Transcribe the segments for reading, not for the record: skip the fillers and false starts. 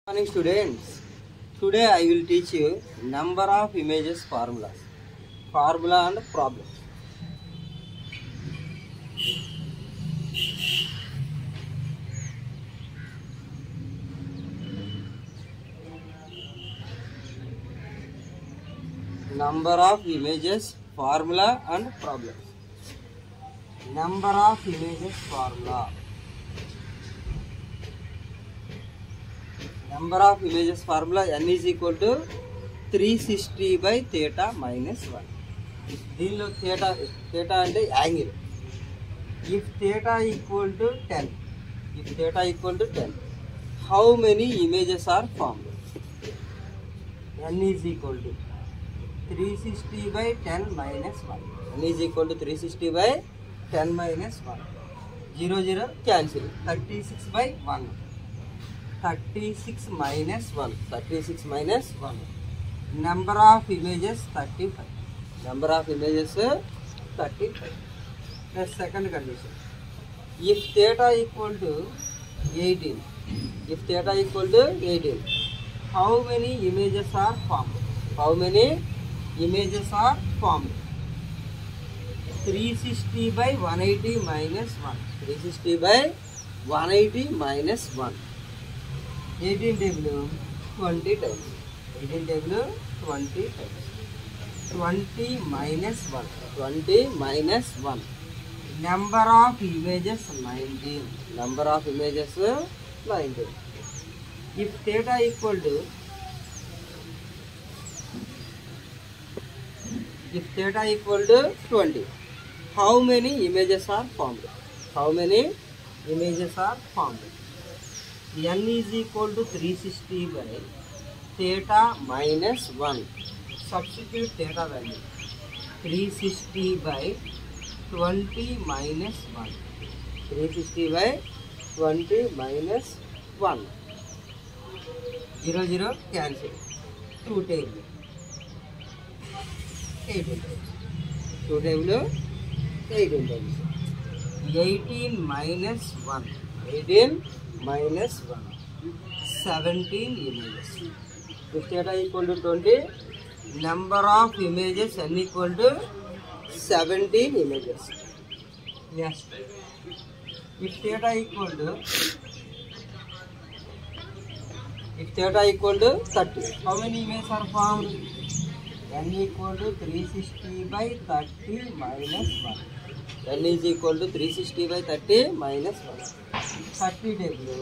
Morning students, today I will teach you number of images formula and problem. Number of images formula and problem. Number of images formula. Number of images formula n is equal to 360 by theta minus 1. దీనిలో theta అంటే angle. If theta equal to 10, how many images are formed? n is equal to 360 by 10 minus 1. n is equal to 360 by 10 minus 1. 0 0 cancel. 36 by 1. 36 minus 1. Number of images 35. Number of images 35. The second condition. If theta equal to 18. How many images are formed? 360 by 180 minus 1. 360 by 180 minus 1. 18 table 20 times. 20 minus 1. Number of images 19. If theta equal to 20, how many images are formed? n is equal to 360 by theta minus 1. Substitute theta value. 360 by 20 minus 1. 360 by 20 minus 1. 0 0 cancel. 2 table. 18 times. 2 table 18 times. 18 minus 1. 17 images. If theta equal to 20, number of images n equal to 17 images. Next, if theta equal to 30, how many images are formed? n equal to 360 by 30 minus 1. n is equal to 360 by 30 minus 1. 30 table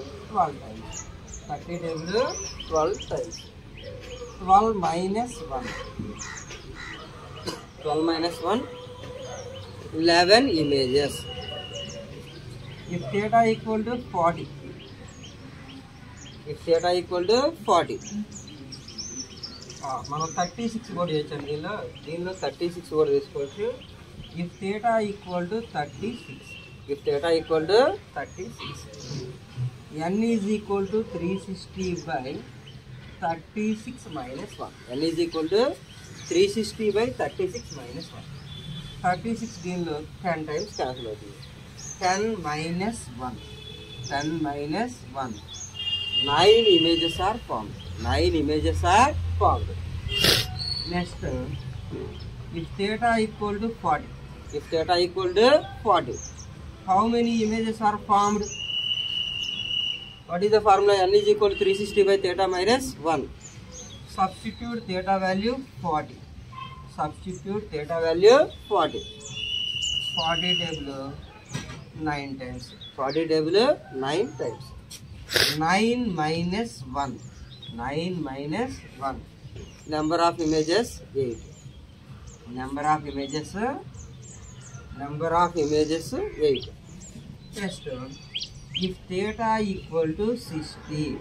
12 times. 12 minus 1. 11 images. If theta equal to 40. మనం 36 కూడా చేయొచ్చు. దీనిలో 36 కూడా తీసుకోవచ్చు. If theta equal to 36. n is equal to 360 by 36 minus 1. n is equal to 360 by 36 minus 1. 36 దీనిలో 10 times cancel అవుతుంది. 10 minus 1. 9 images are formed. Next, if theta equal to 40. How many images are formed? What is the formula? n is equal to 360 by theta minus 1. Substitute theta value 40. 40 table 9 times. 9 minus 1. Number of images 8. Number of images 8. Next, if theta equal to 60.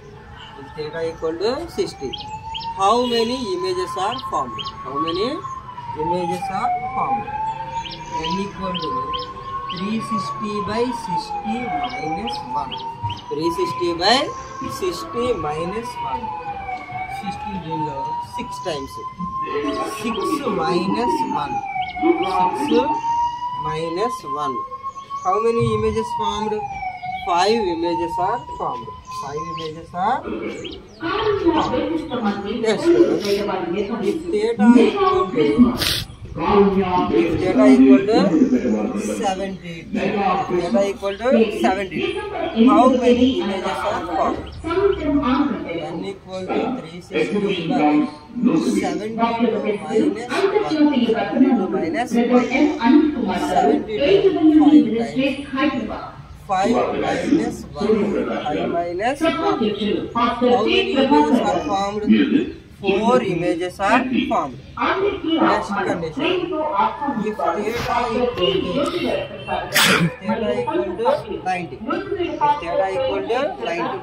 How many images are formed? n equal to 360 by 60 minus 1. 360 by 60 minus 1. 60 below 6 times. 6 minus 1. How many images formed? 5 images are formed. 5 images are Yes. If theta equal to 70, theta equal to 70, how many images are formed? N equal to 360 by 72 minus 1. 72 minus 1. 72 5 times. 5 minus 1. 5 minus 1. How many images are formed? 4 images are formed. Next condition. If theta equal to 90. If theta equal to 90.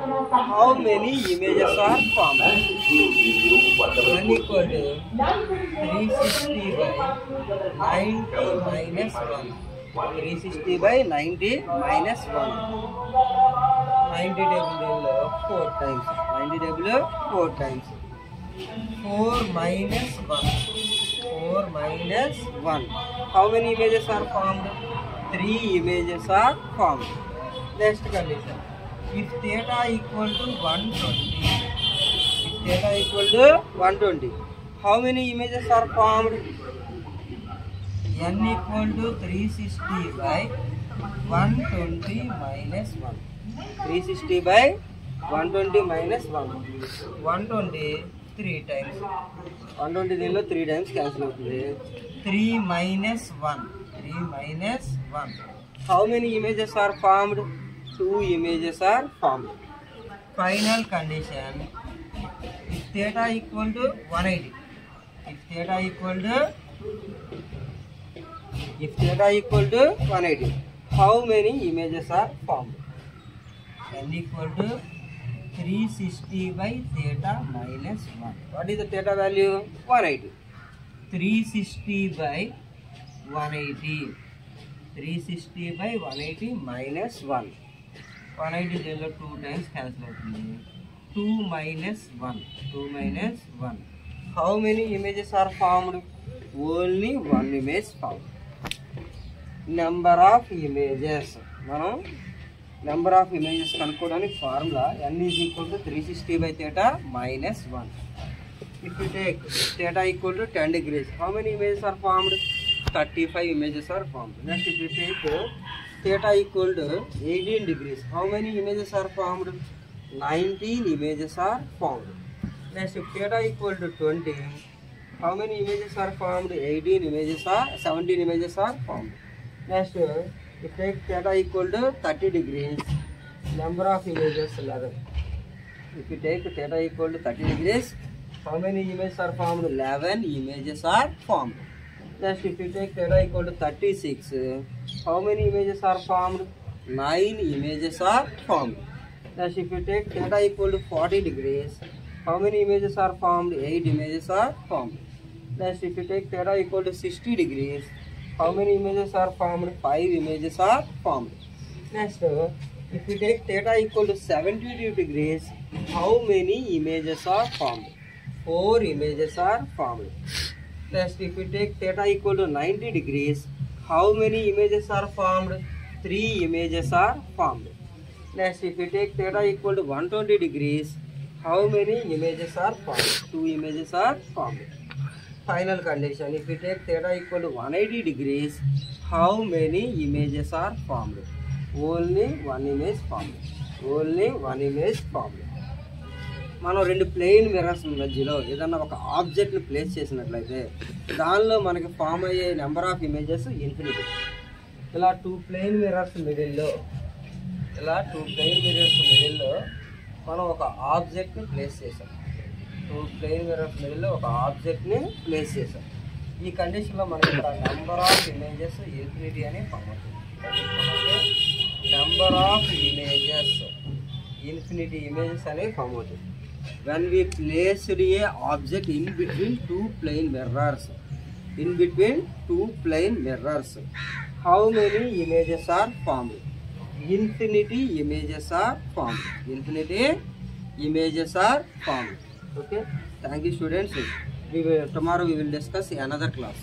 How many images are formed? 1 equal to 360 by 90 minus 1. 360 by 90 minus 1. 90 double 4 times. 90 double 4 times. 4 minus 1. 4 minus 1. How many images are formed? 3 images are formed. Next condition. If theta equal to 120. If theta equal to 120. How many images are formed? N equal to 360 by 120 minus 1. 360 by 120 minus 1. 120 3 times. 120 దీనిలో 3 times cancel అవుతుంది. 3 minus 1. 3 minus 1. How many images are formed? 2 images are formed. Final condition. If theta equal to 180. If theta equal to 180. How many images are formed? N equal to 360 by theta minus 1. What is the theta value? 180. 360 by 180. 360 by 180 minus 1. 180 is 2 times cancel out. 2 minus 1. 2 minus 1. How many images are formed? Only 1 image formed. Number of images. మనం number of images కనుక్కోవడానికి formula n is equal to 360 by theta minus 1. If you take theta equal to 10 degrees, how many images are formed? 35 images are formed. Next, if you take theta equal to 18 degrees, how many images are formed? 19 images are formed. Next, if theta equal to 20, how many images are formed? 17 images are formed. Next, if take theta equal to 30 degrees, number of images 11. If you take theta equal to 30 degrees, how many images are formed? 11 images are formed. Next, if you take theta equal to 36, how many images are formed? 9 images are formed. Next, if you take theta equal to 40 degrees, how many images are formed? 8 images are formed. Next, if you take theta equal to 60 degrees, how many images are formed? 5 images are formed. Next, if you take theta equal to 72 degrees, how many images are formed? 4 images are formed. Next, if you take theta equal to 90 degrees, how many images are formed? 3 images are formed. Next, if you take theta equal to 120 degrees, how many images are formed? 2 images are formed. Final condition. If you take theta equal to 180 degrees, how many images are formed? Only 1 image formed. Only 1 image formed. మనం రెండు plain mirrors మధ్యలో ఏదన్నా ఒక ఆబ్జెక్ట్ని place చేసినట్లయితే దానిలో మనకి form అయ్యే number of images infinity. ఇలా 2 ప్లెయిన్ మిర్రర్స్ మిడిల్లో మనం ఒక ఆబ్జెక్ట్ని ప్లేస్ చేసాం. 2 ప్లెయిన్ మిర్రర్స్ మిడిల్లో ఒక ఆబ్జెక్ట్ని ప్లేస్ చేసాం. ఈ కండిషన్లో మనకి ఇక్కడ నెంబర్ ఆఫ్ ఇమేజెస్ ఇన్ఫినిటీ అని ఫామ్ అవుతుంది. Number of images infinity images అనేవి ఫామ్ అవుతుంది. When we placed a object in between 2 plane mirrors, how many images are formed? Infinity images are formed. Okay, thank you students. Tomorrow we will discuss another class.